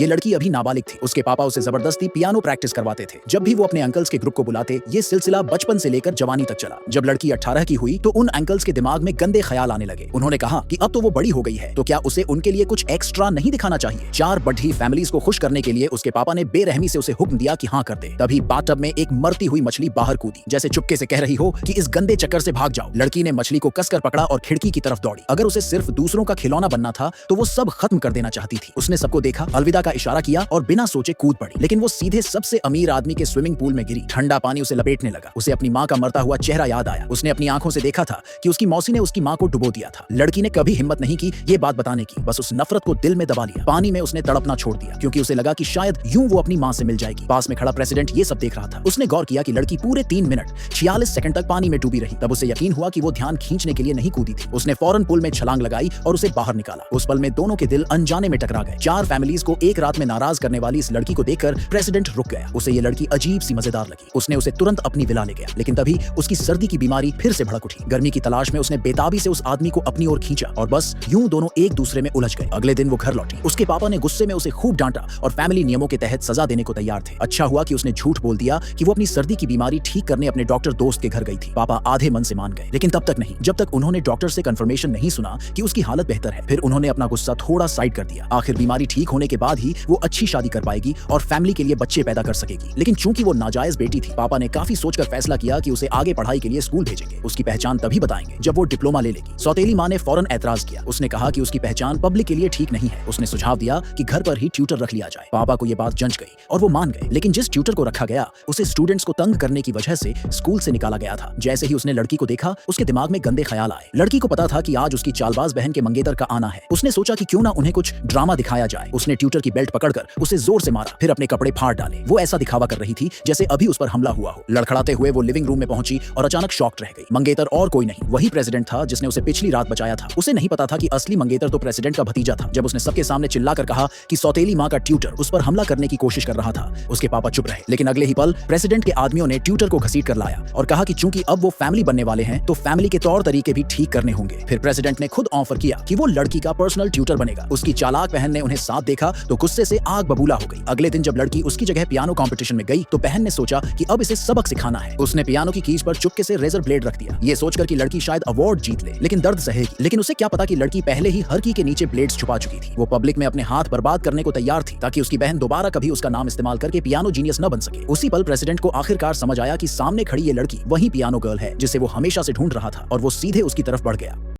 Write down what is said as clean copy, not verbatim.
ये लड़की अभी नाबालिग थी। उसके पापा उसे जबरदस्ती पियानो प्रैक्टिस करवाते थे। जब भी वो अपने अंकल्स के ग्रुप को बुलाते, ये सिलसिला बचपन से लेकर जवानी तक चला। जब लड़की 18 की हुई तो उन अंकल्स के दिमाग में गंदे ख्याल आने लगे। उन्होंने कहा कि अब तो वो बड़ी हो गई है, तो क्या उसे उनके लिए कुछ एक्स्ट्रा नहीं दिखाना चाहिए। 4 बढ़ी फैमिलीज को खुश करने के लिए उसके पापा ने बेरहमी से उसे हुक्म दिया कि हाँ कर दे। तभी बाथटब में एक मरती हुई मछली बाहर कूदी, जैसे चुपके से कह रही हो कि इस गंदे चक्कर से भाग जाओ। लड़की ने मछली को कसकर पकड़ा और खिड़की की तरफ दौड़ी। अगर उसे सिर्फ दूसरों का खिलौना बनना था तो वो सब खत्म कर देना चाहती थी। उसने सबको देखा, अलविदा का इशारा किया और बिना सोचे कूद पड़ी। लेकिन वो सीधे सबसे अमीर आदमी के स्विमिंग पूल में गिरी। ठंडा पानी उसे लपेटने लगा। उसे अपनी माँ का मरता हुआ चेहरा याद आया। उसने अपनी आंखों से देखा था कि उसकी मौसी ने उसकी माँ को डुबो दिया था। लड़की ने कभी हिम्मत नहीं की ये बात बताने की, बस उस नफरत को दिल में दबा लिया। पानी में उसने तड़पना छोड़ दिया क्योंकि उसे लगा कि शायद यूं वो अपनी माँ से मिल जाएगी। पास में खड़ा प्रेसिडेंट ये सब देख रहा था। उसने गौर किया कि लड़की पूरे 3 मिनट 46 सेकंड तक पानी में डूबी रही। तब उसे यकीन हुआ कि वो ध्यान खींचने के लिए नहीं कूदी थी। उसने फौरन पुल में छलांग लगाई और उसे बाहर निकाला। उस पल में दोनों के दिल अनजाने में टकरा गए। 4 फैमिलीज को एक रात में नाराज करने वाली इस लड़की को देखकर प्रेसिडेंट रुक गया। उसे ये लड़की अजीब सी मजेदार लगी। उसने उसे तुरंत अपनी विला ले गया। लेकिन तभी उसकी सर्दी की बीमारी फिर से भड़क उठी। गर्मी की तलाश में उसने बेताबी से उस आदमी को अपनी ओर खींचा और बस यूं दोनों एक दूसरे में उलझ गए। अगले दिन वो घर लौटी। उसके पापा ने गुस्से में उसे खूब डांटा और फैमिली नियमों के तहत सजा देने को तैयार थे। अच्छा हुआ कि उसने झूठ बोल दिया कि वो अपनी सर्दी की बीमारी ठीक करने अपने डॉक्टर दोस्त के घर गई थी। पापा आधे मन से मान गए, लेकिन तब तक नहीं जब तक उन्होंने डॉक्टर से कंफर्मेशन नहीं सुना कि उसकी हालत बेहतर है। फिर उन्होंने अपना गुस्सा थोड़ा साइड कर दिया। आखिर बीमारी ठीक होने के बाद ही वो अच्छी शादी कर पाएगी और फैमिली के लिए बच्चे पैदा कर सकेगी। लेकिन चूंकि वो नाजायज बेटी थी, पापा ने काफी सोचकर फैसला किया कि उसे आगे पढ़ाई के लिए स्कूल भेजेंगे। उसकी पहचान तभी बताएंगे जब वो डिप्लोमा ले लेगी। सौतेली माँ ने फौरन ऐतराज किया। उसने कहा कि उसकी पहचान पब्लिक के लिए ठीक नहीं है। उसने सुझाव दिया कि घर पर ही ट्यूटर रख लिया जाए। पापा को ये बात जंच गई और वो मान गए। लेकिन जिस ट्यूटर को रखा गया उसे स्टूडेंट्स को तंग करने की वजह से स्कूल से निकाला गया था। जैसे ही उसने लड़की को देखा, उसके दिमाग में गंदे ख्याल आए। लड़की को पता था कि आज उसकी चालबाज बहन के मंगेतर का आना है। उसने सोचा कि क्यों ना उन्हें कुछ ड्रामा दिखाया जाए। उसने ट्यूटर की बेल्ट पकड़कर उसे जोर से मारा, फिर अपने कपड़े फाड़ डाले। वो ऐसा दिखावा कर रही थी जैसे अभी उस पर हमला हुआ हो। लड़खड़ाते हुए वो लिविंग रूम में पहुंची और अचानक शॉक्ड रह गई। मंगेतर और कोई नहीं, वही प्रेसिडेंट था जिसने उसे पिछली रात बचाया था। उसे नहीं पता था कि असली मंगेतर तो प्रेसिडेंट का भतीजा था। जब उसने सबके सामने चिल्लाकर कहा कि सौतेली माँ का ट्यूटर उस पर हमला करने की कोशिश कर रहा था, उसके पापा चुप रहे। लेकिन अगले ही पल प्रेसिडेंट के आदमियों ने ट्यूटर को घसीट कर लाया और कहा कि चूंकि अब वो फैमिली बनने वाले हैं तो फैमिली के तौर तरीके भी ठीक करने होंगे। फिर प्रेसिडेंट ने खुद ऑफर किया कि वो लड़की का पर्सनल ट्यूटर बनेगा। उसकी चालाक बहन ने उन्हें साथ देखा तो गुस्से से आग बबूला हो गई। अगले दिन जब लड़की उसकी जगह पियानो कंपटीशन में गई तो बहन ने सोचा कि अब इसे सबक सिखाना है। उसने पियानो की कीज पर चुपके से रेजर ब्लेड रख दिया, ये सोचकर कि लड़की शायद अवार्ड जीत ले, लेकिन दर्द सहेगी। लेकिन उसे क्या पता कि लड़की पहले ही हर की के नीचे ब्लेड्स छुपा चुकी थी। वो पब्लिक में अपने हाथ बर्बाद करने को तैयार थी ताकि उसकी बहन दोबारा कभी उसका नाम इस्तेमाल करके पियानो जीनियस न बन सके। उसी पल प्रेसिडेंट को आखिरकार समझ आया कि सामने खड़ी ये लड़की वही पियानो गर्ल है जिसे वो हमेशा से ढूंढ रहा था और वो सीधे उसकी तरफ बढ़ गया।